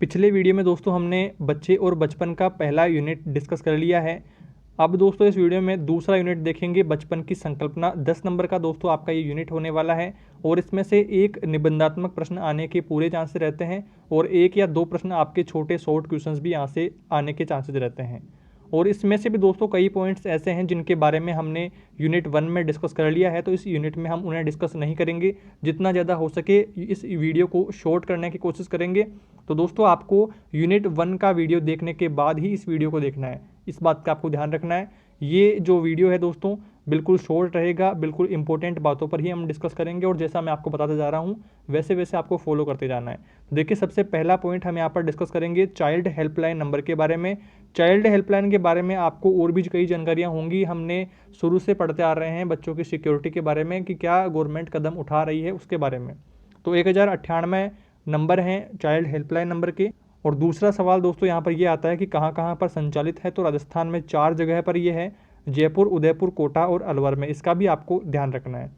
पिछले वीडियो में दोस्तों हमने बच्चे और बचपन का पहला यूनिट डिस्कस कर लिया है। अब दोस्तों इस वीडियो में दूसरा यूनिट देखेंगे, बचपन की संकल्पना। 10 नंबर का दोस्तों आपका ये यूनिट होने वाला है और इसमें से एक निबंधात्मक प्रश्न आने के पूरे चांसेस रहते हैं और एक या दो प्रश्न आपके छोटे शॉर्ट क्वेश्चंस भी यहाँ से आने के चांसेस रहते हैं। और इसमें से भी दोस्तों कई पॉइंट्स ऐसे हैं जिनके बारे में हमने यूनिट 1 में डिस्कस कर लिया है, तो इस यूनिट में हम उन्हें डिस्कस नहीं करेंगे। जितना ज़्यादा हो सके इस वीडियो को शॉर्ट करने की कोशिश करेंगे। तो दोस्तों आपको यूनिट 1 का वीडियो देखने के बाद ही इस वीडियो को देखना है, इस बात का आपको ध्यान रखना है। ये जो वीडियो है दोस्तों बिल्कुल शॉर्ट रहेगा, बिल्कुल इंपॉर्टेंट बातों पर ही हम डिस्कस करेंगे और जैसा मैं आपको बताता जा रहा हूँ वैसे वैसे आपको फॉलो करते जाना है। देखिए सबसे पहला पॉइंट हम यहाँ पर डिस्कस करेंगे चाइल्ड हेल्पलाइन नंबर के बारे में। चाइल्ड हेल्पलाइन के बारे में आपको और भी कई जानकारियाँ होंगी। हमने शुरू से पढ़ते आ रहे हैं बच्चों की सिक्योरिटी के बारे में कि क्या गवर्नमेंट कदम उठा रही है उसके बारे में। तो 1098 नंबर हैं चाइल्ड हेल्पलाइन नंबर के। और दूसरा सवाल दोस्तों यहाँ पर ये आता है कि कहाँ कहाँ पर संचालित है। तो राजस्थान में 4 जगह पर ये है, जयपुर, उदयपुर, कोटा और अलवर में। इसका भी आपको ध्यान रखना है।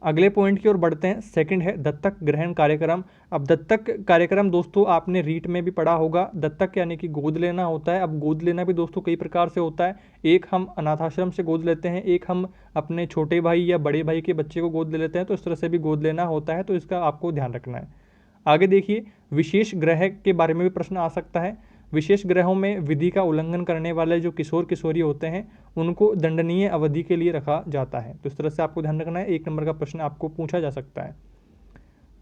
अगले पॉइंट की ओर बढ़ते हैं। सेकंड है दत्तक ग्रहण कार्यक्रम। अब दत्तक कार्यक्रम दोस्तों आपने रीट में भी पढ़ा होगा। दत्तक यानी कि गोद लेना होता है। अब गोद लेना भी दोस्तों कई प्रकार से होता है। एक हम अनाथाश्रम से गोद लेते हैं, एक हम अपने छोटे भाई या बड़े भाई के बच्चे को गोद ले लेते हैं। तो इस तरह से भी गोद लेना होता है, तो इसका आपको ध्यान रखना है। आगे देखिए विशेष ग्रह के बारे में भी प्रश्न आ सकता है। विशेष ग्रहों में विधि का उल्लंघन करने वाले जो किशोर किशोरी होते हैं उनको दंडनीय अवधि के लिए रखा जाता है। तो इस तरह से आपको ध्यान रखना है। 1 नंबर का प्रश्न आपको पूछा जा सकता है।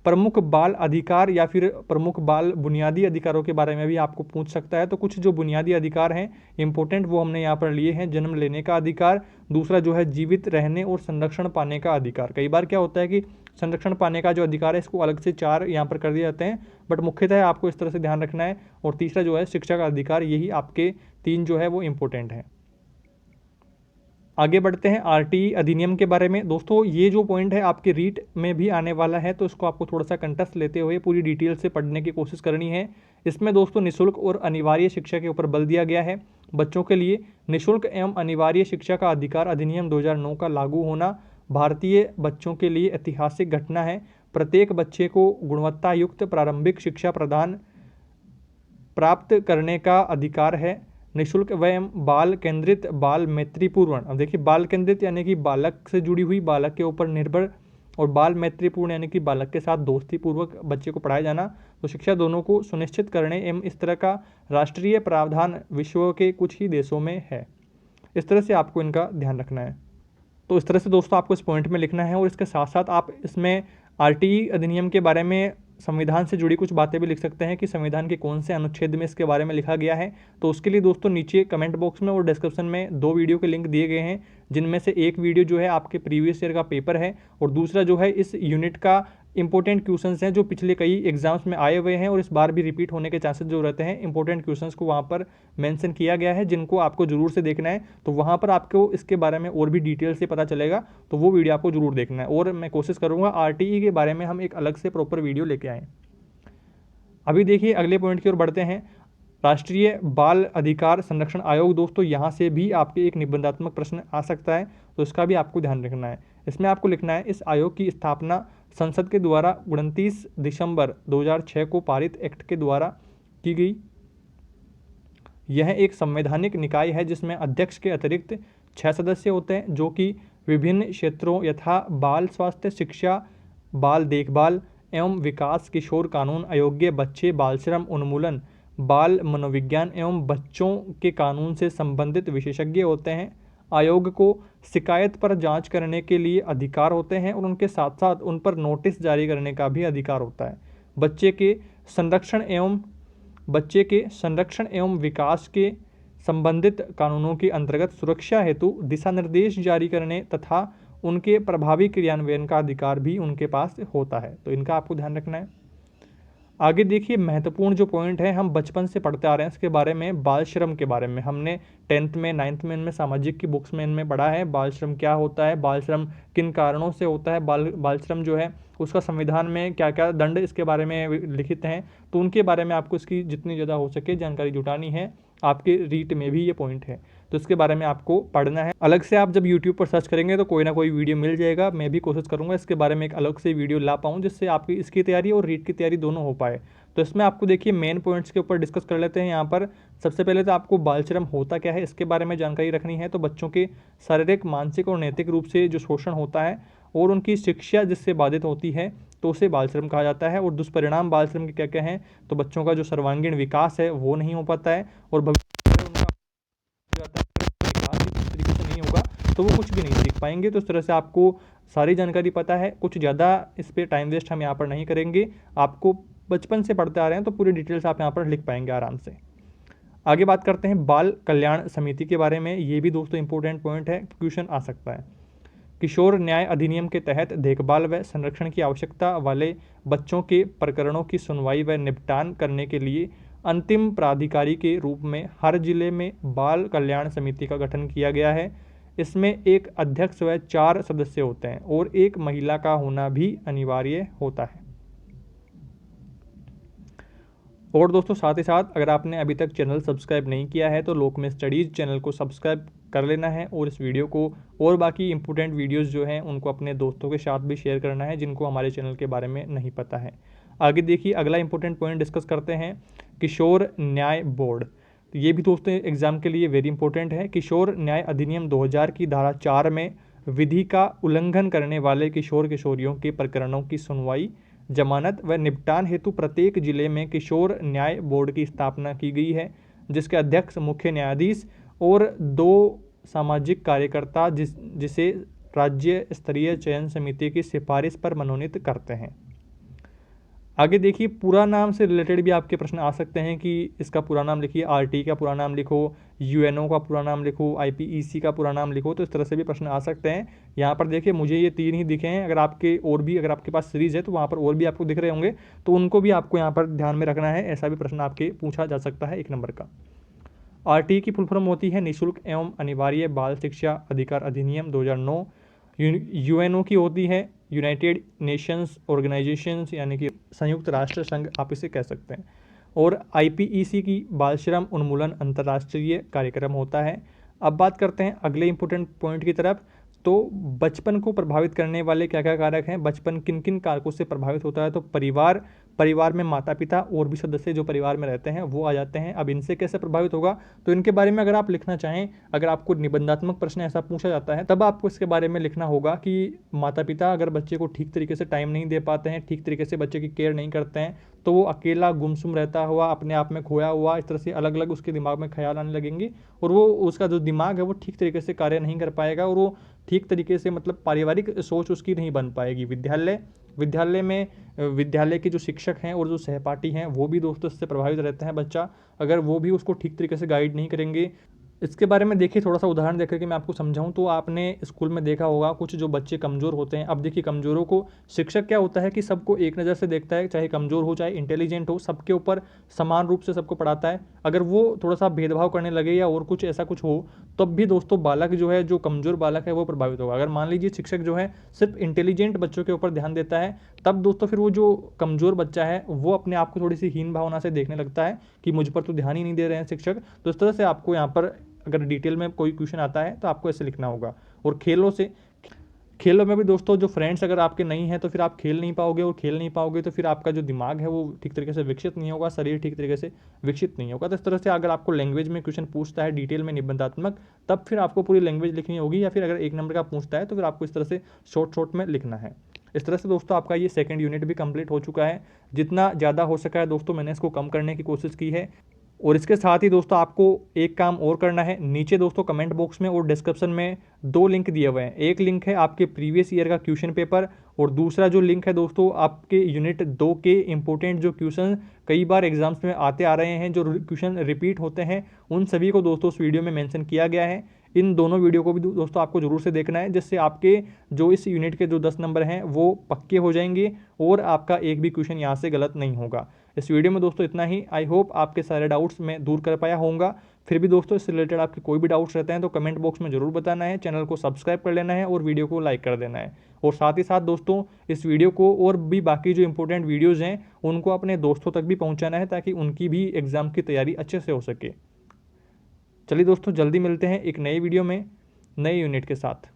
प्रमुख बाल अधिकार या फिर प्रमुख बाल बुनियादी अधिकारों के बारे में भी आपको पूछ सकता है। तो कुछ जो बुनियादी अधिकार हैं इंपॉर्टेंट वो हमने यहाँ पर लिए हैं। जन्म लेने का अधिकार, दूसरा जो है जीवित रहने और संरक्षण पाने का अधिकार। कई बार क्या होता है कि संरक्षण पाने का जो अधिकार है इसको अलग से 4 यहाँ पर कर दिए जाते हैं, बट मुख्यतः आपको इस तरह से ध्यान रखना है। और तीसरा जो है शिक्षा का अधिकार। यही आपके 3 जो है वो इंपॉर्टेंट हैं। आगे बढ़ते हैं आरटीई अधिनियम के बारे में। दोस्तों ये जो पॉइंट है आपके रीट में भी आने वाला है, तो इसको आपको थोड़ा सा कंटेस्ट लेते हुए पूरी डिटेल से पढ़ने की कोशिश करनी है। इसमें दोस्तों निःशुल्क और अनिवार्य शिक्षा के ऊपर बल दिया गया है। बच्चों के लिए निःशुल्क एवं अनिवार्य शिक्षा का अधिकार अधिनियम 2009 का लागू होना भारतीय बच्चों के लिए ऐतिहासिक घटना है। प्रत्येक बच्चे को गुणवत्ता युक्त प्रारंभिक शिक्षा प्रदान प्राप्त करने का अधिकार है। निःशुल्क एवं बाल केंद्रित बाल मैत्रीपूर्ण। अब देखिए बाल केंद्रित यानी कि बालक से जुड़ी हुई, बालक के ऊपर निर्भर, और बाल मैत्रीपूर्ण यानी कि बालक के साथ दोस्ती पूर्वक बच्चे को पढ़ाया जाना। तो शिक्षा दोनों को सुनिश्चित करने एवं इस तरह का राष्ट्रीय प्रावधान विश्व के कुछ ही देशों में है। इस तरह से आपको इनका ध्यान रखना है। तो इस तरह से दोस्तों आपको इस पॉइंट में लिखना है और इसके साथ साथ आप इसमें आरटीई अधिनियम के बारे में संविधान से जुड़ी कुछ बातें भी लिख सकते हैं कि संविधान के कौन से अनुच्छेद में इसके बारे में लिखा गया है। तो उसके लिए दोस्तों नीचे कमेंट बॉक्स में और डिस्क्रिप्शन में 2 वीडियो के लिंक दिए गए हैं, जिनमें से एक वीडियो जो है आपके प्रीवियस ईयर का पेपर है और दूसरा जो है इस यूनिट का इंपॉर्टेंट क्वेश्चंस हैं जो पिछले कई एग्जाम्स में आए हुए हैं और इस बार भी रिपीट होने के चांसेस जो रहते हैं। इंपॉर्टेंट क्वेश्चंस को वहाँ पर मेंशन किया गया है जिनको आपको जरूर से देखना है। तो वहाँ पर आपको इसके बारे में और भी डिटेल से पता चलेगा, तो वो वीडियो आपको जरूर देखना है। और मैं कोशिश करूँगा आरटीई के बारे में हम एक अलग से प्रॉपर वीडियो लेके आएँ। अभी देखिए अगले पॉइंट की ओर बढ़ते हैं। राष्ट्रीय बाल अधिकार संरक्षण आयोग। दोस्तों यहाँ से भी आपके एक निबंधात्मक प्रश्न आ सकता है, तो इसका भी आपको ध्यान रखना है। इसमें आपको लिखना है इस आयोग की स्थापना संसद के द्वारा 29 दिसंबर 2006 को पारित एक्ट के द्वारा की गई। यह एक संवैधानिक निकाय है जिसमें अध्यक्ष के अतिरिक्त 6 सदस्य होते हैं जो कि विभिन्न क्षेत्रों यथा बाल स्वास्थ्य, शिक्षा, बाल देखभाल एवं विकास, किशोर कानून, अयोग्य बच्चे, बाल श्रम उन्मूलन, बाल मनोविज्ञान एवं बच्चों के कानून से संबंधित विशेषज्ञ होते हैं। आयोग को शिकायत पर जांच करने के लिए अधिकार होते हैं और उनके साथ साथ उन पर नोटिस जारी करने का भी अधिकार होता है। बच्चे के संरक्षण एवं विकास के संबंधित कानूनों के अंतर्गत सुरक्षा हेतु दिशा निर्देश जारी करने तथा उनके प्रभावी क्रियान्वयन का अधिकार भी उनके पास होता है। तो इनका आपको ध्यान रखना है। आगे देखिए महत्वपूर्ण जो पॉइंट है हम बचपन से पढ़ते आ रहे हैं इसके बारे में। बाल श्रम के बारे में हमने 10th में 9th में इनमें सामाजिक की बुक्स में इनमें पढ़ा है। बाल श्रम क्या होता है, बाल श्रम किन कारणों से होता है, बाल श्रम जो है उसका संविधान में क्या क्या दंड इसके बारे में लिखित हैं। तो उनके बारे में आपको इसकी जितनी ज़्यादा हो सके जानकारी जुटानी है। आपके रीट में भी ये पॉइंट है। तो इसके बारे में आपको पढ़ना है। अलग से आप जब यूट्यूब पर सर्च करेंगे तो कोई ना कोई वीडियो मिल जाएगा। मैं भी कोशिश करूँगा इसके बारे में एक अलग से वीडियो ला पाऊँ, जिससे आपकी इसकी तैयारी और रीट की तैयारी दोनों हो पाए। तो इसमें आपको देखिए मेन पॉइंट्स के ऊपर डिस्कस कर लेते हैं। यहाँ पर सबसे पहले तो आपको बाल श्रम होता क्या है इसके बारे में जानकारी रखनी है। तो बच्चों के शारीरिक, मानसिक और नैतिक रूप से जो शोषण होता है और उनकी शिक्षा जिससे बाधित होती है तो उसे बाल श्रम कहा जाता है। और दुष्परिणाम बाल श्रम के क्या क्या हैं, तो बच्चों का जो सर्वांगीण विकास है वो नहीं हो पाता है और भविष्य में उनका विकास इस तरीके से नहीं होगा तो वो कुछ भी नहीं सीख पाएंगे। तो इस तरह से आपको सारी जानकारी पता है, कुछ ज़्यादा इस पर टाइम वेस्ट हम यहाँ पर नहीं करेंगे। आपको बचपन से पढ़ते आ रहे हैं तो पूरी डिटेल्स आप यहाँ पर लिख पाएंगे आराम से। आगे बात करते हैं बाल कल्याण समिति के बारे में। ये भी दोस्तों इंपॉर्टेंट पॉइंट है, क्वेश्चन आ सकता है। किशोर न्याय अधिनियम के तहत देखभाल व संरक्षण की आवश्यकता वाले बच्चों के प्रकरणों की सुनवाई व निपटान करने के लिए अंतिम प्राधिकारी के रूप में हर जिले में बाल कल्याण समिति का गठन किया गया है। इसमें एक अध्यक्ष व 4 सदस्य होते हैं और एक महिला का होना भी अनिवार्य होता है। और दोस्तों साथ ही साथ अगर आपने अभी तक चैनल सब्सक्राइब नहीं किया है तो लोकमत स्टडीज़ चैनल को सब्सक्राइब कर लेना है और इस वीडियो को और बाकी इंपॉर्टेंट वीडियोस जो हैं उनको अपने दोस्तों के साथ भी शेयर करना है जिनको हमारे चैनल के बारे में नहीं पता है। आगे देखिए अगला इंपॉर्टेंट पॉइंट डिस्कस करते हैं, किशोर न्याय बोर्ड। तो ये भी दोस्तों एग्जाम के लिए वेरी इंपॉर्टेंट है। किशोर न्याय अधिनियम 2000 की धारा 4 में विधि का उल्लंघन करने वाले किशोर किशोरियों के प्रकरणों की सुनवाई, जमानत व निपटान हेतु प्रत्येक जिले में किशोर न्याय बोर्ड की स्थापना की गई है, जिसके अध्यक्ष मुख्य न्यायाधीश और 2 सामाजिक कार्यकर्ता जिसे राज्य स्तरीय चयन समिति की सिफारिश पर मनोनीत करते हैं। आगे देखिए पूरा नाम से रिलेटेड भी आपके प्रश्न आ सकते हैं कि इसका पूरा नाम लिखिए, आरटी का पूरा नाम लिखो, यूएनओ का पूरा नाम लिखो, आईपीईसी का पूरा नाम लिखो। तो इस तरह से भी प्रश्न आ सकते हैं। यहाँ पर देखिए मुझे ये 3 ही दिखे हैं, अगर आपके और भी अगर आपके पास सीरीज है तो वहाँ पर और भी आपको दिख रहे होंगे, तो उनको भी आपको यहाँ पर ध्यान में रखना है। ऐसा भी प्रश्न आपके पूछा जा सकता है 1 नंबर का। आरटी की फुल फॉर्म होती है निःशुल्क एवं अनिवार्य बाल शिक्षा अधिकार अधिनियम 2009। यूएनओ की होती है यूनाइटेड नेशंस ऑर्गेनाइजेशंस, यानी कि संयुक्त राष्ट्र संघ आप इसे कह सकते हैं। और आईपीईसी की बाल श्रम उन्मूलन अंतर्राष्ट्रीय कार्यक्रम होता है। अब बात करते हैं अगले इंपॉर्टेंट पॉइंट की तरफ। तो बचपन को प्रभावित करने वाले क्या क्या कारक हैं, बचपन किन किन कारकों से प्रभावित होता है, तो परिवार में माता पिता और भी सदस्य जो परिवार में रहते हैं वो आ जाते हैं। अब इनसे कैसे प्रभावित होगा, तो इनके बारे में अगर आप लिखना चाहें, अगर आपको निबंधात्मक प्रश्न ऐसा पूछा जाता है तब आपको इसके बारे में लिखना होगा कि माता पिता अगर बच्चे को ठीक तरीके से टाइम नहीं दे पाते हैं, ठीक तरीके से बच्चे की केयर नहीं करते हैं, तो वो अकेला गुमसुम रहता हुआ, अपने आप में खोया हुआ, इस तरह से अलग अलग उसके दिमाग में ख्याल आने लगेंगे और वो उसका जो दिमाग है वो ठीक तरीके से कार्य नहीं कर पाएगा और वो ठीक तरीके से मतलब पारिवारिक सोच उसकी नहीं बन पाएगी। विद्यालय में विद्यालय के जो शिक्षक हैं और जो सहपाठी हैं वो भी दोस्तों इससे प्रभावित रहते हैं। बच्चा अगर वो भी उसको ठीक तरीके से गाइड नहीं करेंगे, इसके बारे में देखिए थोड़ा सा उदाहरण देकर के मैं आपको समझाऊं तो आपने स्कूल में देखा होगा कुछ जो बच्चे कमज़ोर होते हैं। अब देखिए कमज़ोरों को शिक्षक क्या होता है कि सबको एक नज़र से देखता है, चाहे कमज़ोर हो चाहे इंटेलिजेंट हो, सबके ऊपर समान रूप से सबको पढ़ाता है। अगर वो थोड़ा सा भेदभाव करने लगे या और कुछ ऐसा कुछ हो तब भी दोस्तों बालक जो है, जो कमज़ोर बालक है वो प्रभावित होगा। अगर मान लीजिए शिक्षक जो है सिर्फ इंटेलिजेंट बच्चों के ऊपर ध्यान देता है, तब दोस्तों फिर वो जो कमज़ोर बच्चा है वो अपने आप को थोड़ी सी हीन भावना से देखने लगता है कि मुझ पर तो ध्यान ही नहीं दे रहे हैं शिक्षक। तो इस तरह से आपको यहाँ पर अगर डिटेल में कोई क्वेश्चन आता है तो आपको ऐसे लिखना होगा। और खेलों में भी दोस्तों जो फ्रेंड्स अगर आपके नहीं हैं तो फिर आप खेल नहीं पाओगे, और खेल नहीं पाओगे तो फिर आपका जो दिमाग है वो ठीक तरीके से विकसित नहीं होगा, शरीर ठीक तरीके से विकसित नहीं होगा। तो इस तरह से अगर आपको लैंग्वेज में क्वेश्चन पूछता है डिटेल में निबंधात्मक, तब फिर आपको पूरी लैंग्वेज लिखनी होगी, या फिर अगर 1 नंबर का पूछता है तो फिर आपको इस तरह से शॉर्ट में लिखना है। इस तरह से दोस्तों आपका ये 2nd यूनिट भी कंप्लीट हो चुका है। जितना ज़्यादा हो सका है दोस्तों मैंने इसको कम करने की कोशिश की है। और इसके साथ ही दोस्तों आपको एक काम और करना है, नीचे दोस्तों कमेंट बॉक्स में और डिस्क्रिप्शन में 2 लिंक दिए हुए हैं। एक लिंक है आपके प्रीवियस ईयर का क्वेश्चन पेपर, और दूसरा जो लिंक है दोस्तों आपके यूनिट 2 के इंपॉर्टेंट जो क्वेश्चन कई बार एग्जाम्स में आते आ रहे हैं, जो क्वेश्चन रिपीट होते हैं, उन सभी को दोस्तों उस वीडियो में मेंशन किया गया है। इन दोनों वीडियो को भी दोस्तों आपको जरूर से देखना है, जिससे आपके जो इस यूनिट के जो 10 नंबर हैं वो पक्के हो जाएंगे और आपका एक भी क्वेश्चन यहाँ से गलत नहीं होगा। इस वीडियो में दोस्तों इतना ही। आई होप आपके सारे डाउट्स मैं दूर कर पाया होऊंगा। फिर भी दोस्तों इससे रिलेटेड आपके कोई भी डाउट्स रहते हैं तो कमेंट बॉक्स में जरूर बताना है, चैनल को सब्सक्राइब कर लेना है और वीडियो को लाइक कर देना है। और साथ ही साथ दोस्तों इस वीडियो को और भी बाकी जो इंपॉर्टेंट वीडियोज़ हैं उनको अपने दोस्तों तक भी पहुँचाना है, ताकि उनकी भी एग्ज़ाम की तैयारी अच्छे से हो सके। चलिए दोस्तों, जल्दी मिलते हैं एक नई वीडियो में नए यूनिट के साथ।